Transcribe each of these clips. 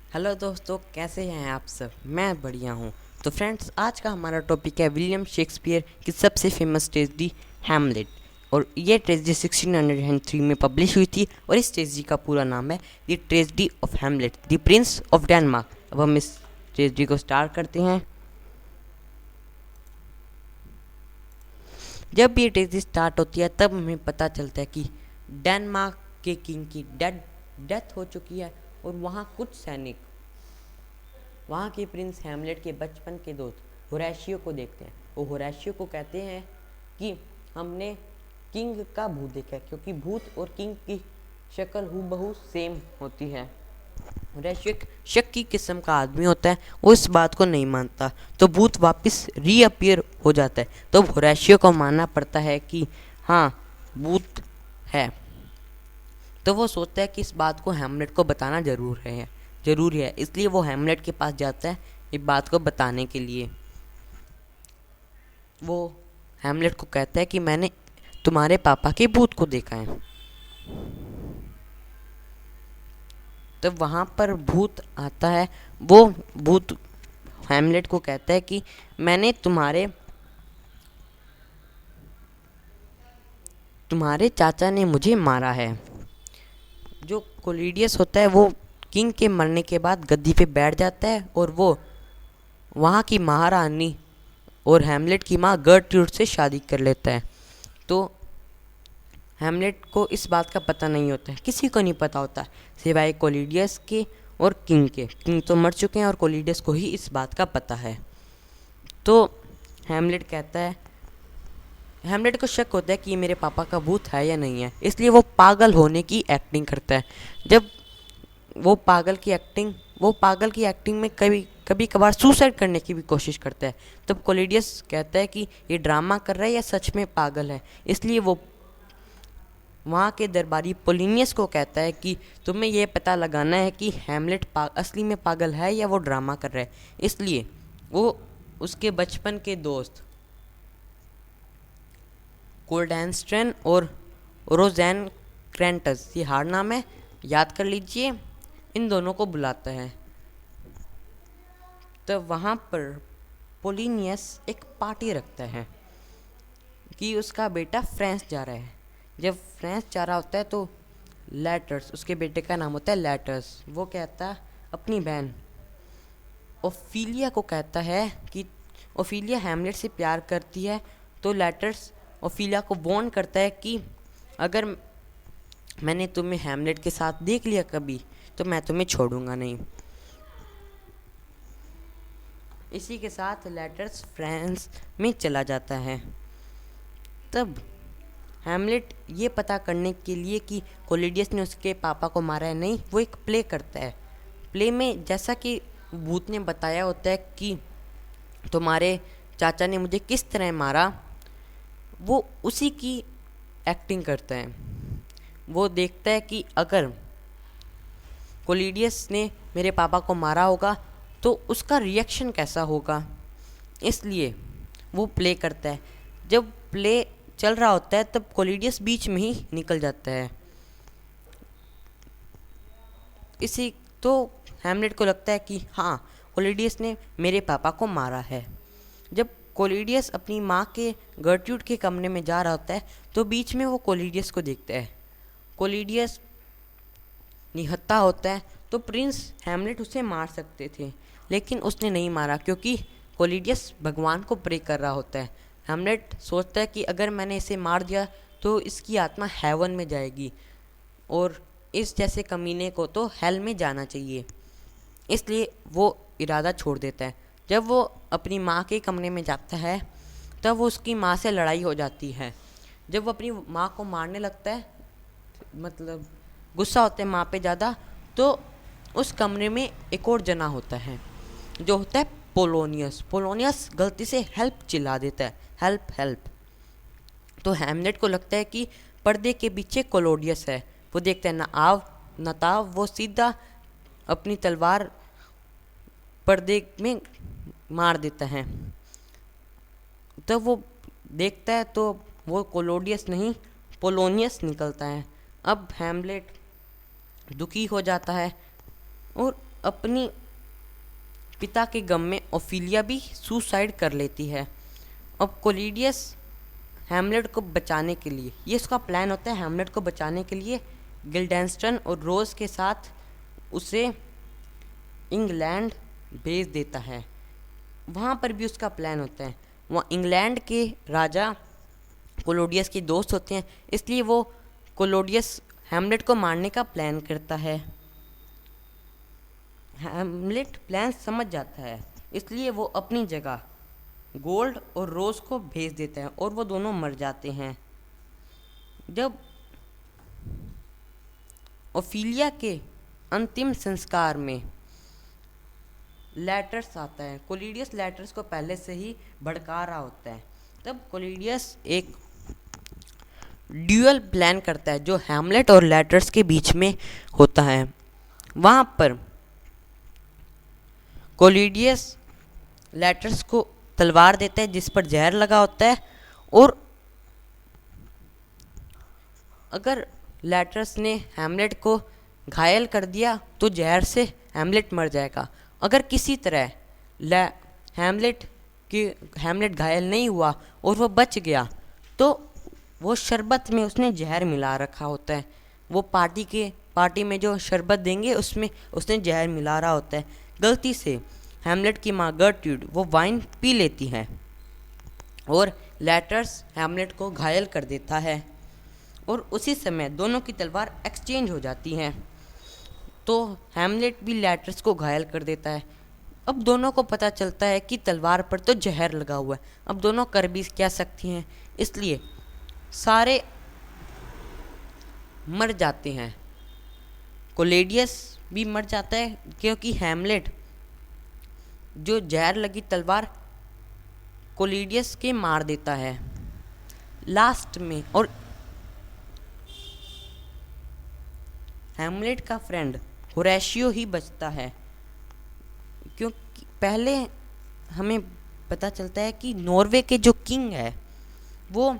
Hello दोस्तों, कैसे हैं आप सब। मैं बढ़िया हूँ। तो फ्रेंड्स, आज का हमारा टॉपिक है विलियम शेक्सपियर की सबसे फेमस ट्रेजेडी हैमलेट। और ये ट्रेजेडी 1603 में पब्लिश हुई थी और इस ट्रेजेडी का पूरा नाम है the tragedy of Hamlet the Prince of Denmark. अब हम इस ट्रेजेडी को स्टार्ट करते हैं। जब ये ट्रेजेडी स्टार्ट होती है तब हमें पता चलता है कि डेनमार्क के किंग की डेथ हो चुकी है और वहाँ कुछ सैनिक वहाँ के प्रिंस हैमलेट के बचपन के दोस्त होरेशियो को देखते हैं। वो होरेशियो को कहते हैं कि हमने किंग का भूत देखा है, क्योंकि भूत और किंग की शक्ल हूबहू सेम होती है। होरेशियो एक शक किस्म का आदमी होता है, वो इस बात को नहीं मानता, तो भूत वापस रीअपियर हो जाता है। तो होरेशियो को मानना पड़ता है कि हाँ, भूत है। तो वो सोचता है कि इस बात को हैमलेट को बताना ज़रूरी है, इसलिए वो हैमलेट के पास जाता है इस बात को बताने के लिए। वो हैमलेट को कहता है कि मैंने तुम्हारे पापा के भूत को देखा है। तब वहाँ पर भूत आता है। वो भूत हैमलेट को कहता है कि मैंने तुम्हारे चाचा ने मुझे मारा है। जो कोलिडियस होता है वो किंग के मरने के बाद गद्दी पे बैठ जाता है और वो वहाँ की महारानी और हैमलेट की माँ गर्ट्रूड से शादी कर लेता है। तो हैमलेट को इस बात का पता नहीं होता है, किसी को नहीं पता होता सिवाय कोलिडियस के और किंग के। किंग तो मर चुके हैं और कोलिडियस को ही इस बात का पता है। तो हैमलेट कहता है, हैमलेट को शक होता है कि ये मेरे पापा का भूत है या नहीं है, इसलिए वो पागल होने की एक्टिंग करता है। जब वो पागल की एक्टिंग में कभी कभार सुसाइड करने की भी कोशिश करता है। तब कोलिडियस कहता है कि ये ड्रामा कर रहा है या सच में पागल है। इसलिए वो वहाँ के दरबारी पोलिनियस को कहता है कि तुम्हें यह पता लगाना है कि हैमलेट असली में पागल है या वो ड्रामा कर रहा है। इसलिए वो उसके बचपन के दोस्त कोल्डैनस्ट्रेन और रोजैन क्रेंटस, ये हार नाम है, याद कर लीजिए, इन दोनों को बुलाता है। तो वहाँ पर पोलिनियस एक पार्टी रखता है कि उसका बेटा फ्रांस जा रहा है। जब फ्रांस जा रहा होता है तो लेटर्स, उसके बेटे का नाम होता है लेटर्स, वो कहता है अपनी बहन ओफिलिया को कहता है कि ओफिलिया हैमलेट से प्यार करती है। तो लेटर्स ओफिलिया को वार्न करता है कि अगर मैंने तुम्हें हैमलेट के साथ देख लिया कभी तो मैं तुम्हें छोड़ूंगा नहीं। इसी के साथ लेटर्स फ्रांस में चला जाता है। तब हैमलेट ये पता करने के लिए कि कोलिडियस ने उसके पापा को मारा है नहीं, वो एक प्ले करता है। प्ले में जैसा कि भूत ने बताया होता है कि तुम्हारे चाचा ने मुझे किस तरह मारा, वो उसी की एक्टिंग करता है। वो देखता है कि अगर कोलिडियस ने मेरे पापा को मारा होगा तो उसका रिएक्शन कैसा होगा, इसलिए वो प्ले करता है। जब प्ले चल रहा होता है तब कोलिडियस बीच में ही निकल जाता है। इसी तो हैमलेट को लगता है कि हाँ, कोलिडियस ने मेरे पापा को मारा है। जब कोलिडियस अपनी माँ के गर्ट्रूड के कमरे में जा रहा होता है तो बीच में वो कोलिडियस को देखता है। कोलिडियस निहत्था होता है। तो प्रिंस हैमलेट उसे मार सकते थे, लेकिन उसने नहीं मारा क्योंकि कोलिडियस भगवान को प्रे कर रहा होता है। हैमलेट सोचता है कि अगर मैंने इसे मार दिया तो इसकी आत्मा हेवन में जाएगी और इस जैसे कमीने को तो हेल में जाना चाहिए, इसलिए वो इरादा छोड़ देता है। जब वो अपनी माँ के कमरे में जाता है तब वो उसकी माँ से लड़ाई हो जाती है। जब वो अपनी माँ को मारने लगता है, मतलब गुस्सा होता है माँ पे ज़्यादा, तो उस कमरे में एक और जना होता है जो होता है पोलोनियस। पोलोनियस गलती से हेल्प चिल्ला देता है, हेल्प हेल्प। तो हैमलेट को लगता है कि पर्दे के पीछे कोलोडियस है। वो देखता है ना आव न ताव, वो सीधा अपनी तलवार पर्दे में मार देता है। तब वो देखता है तो वो कोलोडियस नहीं पोलोनियस निकलता है। अब हैमलेट दुखी हो जाता है और अपनी पिता के गम में ओफिलिया भी सुसाइड कर लेती है। अब कोलिडियस हैमलेट को बचाने के लिए, ये उसका प्लान होता है, हैमलेट को बचाने के लिए गिल्डेंस्टन और रोज के साथ उसे इंग्लैंड भेज देता है। वहाँ पर भी उसका प्लान होता है। वहाँ इंग्लैंड के राजा कोलोडियस के दोस्त होते हैं, इसलिए वो कोलोडियस हैमलेट को मारने का प्लान करता है। हैमलेट प्लान समझ जाता है, इसलिए वो अपनी जगह गोल्ड और रोज को भेज देता है और वो दोनों मर जाते हैं। जब ओफिलिया के अंतिम संस्कार में लेटर्स आता है, कोलिडियस लेटर्स को पहले से ही भड़का रहा होता है। तब कोलिडियस एक ड्यूअल प्लान करता है जो हैमलेट और लेटर्स के बीच में होता है। वहाँ पर कोलिडियस लेटर्स को तलवार देता है जिस पर जहर लगा होता है, और अगर लेटर्स ने हैमलेट को घायल कर दिया तो जहर से हैमलेट मर जाएगा। अगर किसी तरह हैमलेट घायल नहीं हुआ और वो बच गया तो वो शरबत में उसने जहर मिला रखा होता है। वो पार्टी में जो शरबत देंगे उसमें उसने जहर मिला रहा होता है। गलती से हैमलेट की माँ गर्ट्रूड वो वाइन पी लेती है और लेटर्स हैमलेट को घायल कर देता है, और उसी समय दोनों की तलवार एक्सचेंज हो जाती हैं। तो हैमलेट भी लेटर्स को घायल कर देता है। अब दोनों को पता चलता है कि तलवार पर तो जहर लगा हुआ है, अब दोनों कर भी क्या सकती हैं, इसलिए सारे मर जाते हैं। कोलेडियस भी मर जाता है क्योंकि हैमलेट जो जहर लगी तलवार कोलिडियस के मार देता है लास्ट में, और हैमलेट का फ्रेंड होरेशियो ही बचता है। क्योंकि पहले हमें पता चलता है कि नॉर्वे के जो किंग है वो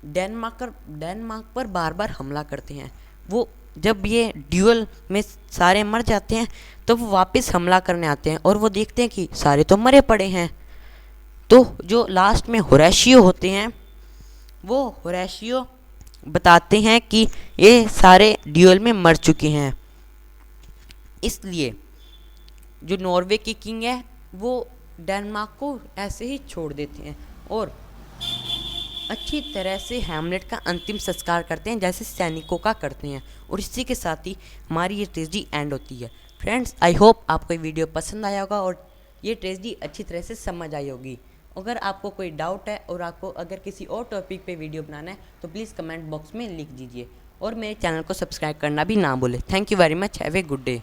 डेनमार्क पर बार बार हमला करते हैं। वो जब ये ड्यूअल में सारे मर जाते हैं तो वो वापस हमला करने आते हैं और वो देखते हैं कि सारे तो मरे पड़े हैं। तो जो लास्ट में होरेशियो होते हैं वो होरेशियो बताते हैं कि ये सारे ड्यूअल में मर चुके हैं। इसलिए जो नॉर्वे के किंग है वो डेनमार्क को ऐसे ही छोड़ देते हैं और अच्छी तरह से हैमलेट का अंतिम संस्कार करते हैं जैसे सैनिकों का करते हैं। और इसी के साथ ही हमारी ये ट्रेजेडी एंड होती है। फ्रेंड्स, आई होप आपको ये वीडियो पसंद आया होगा और ये ट्रेजेडी अच्छी तरह से समझ आई होगी। अगर आपको कोई डाउट है और आपको अगर किसी और टॉपिक पे वीडियो बनाना है तो प्लीज़ कमेंट बॉक्स में लिख दीजिए और मेरे चैनल को सब्सक्राइब करना भी ना भूलें। Thank you very much, have a good day.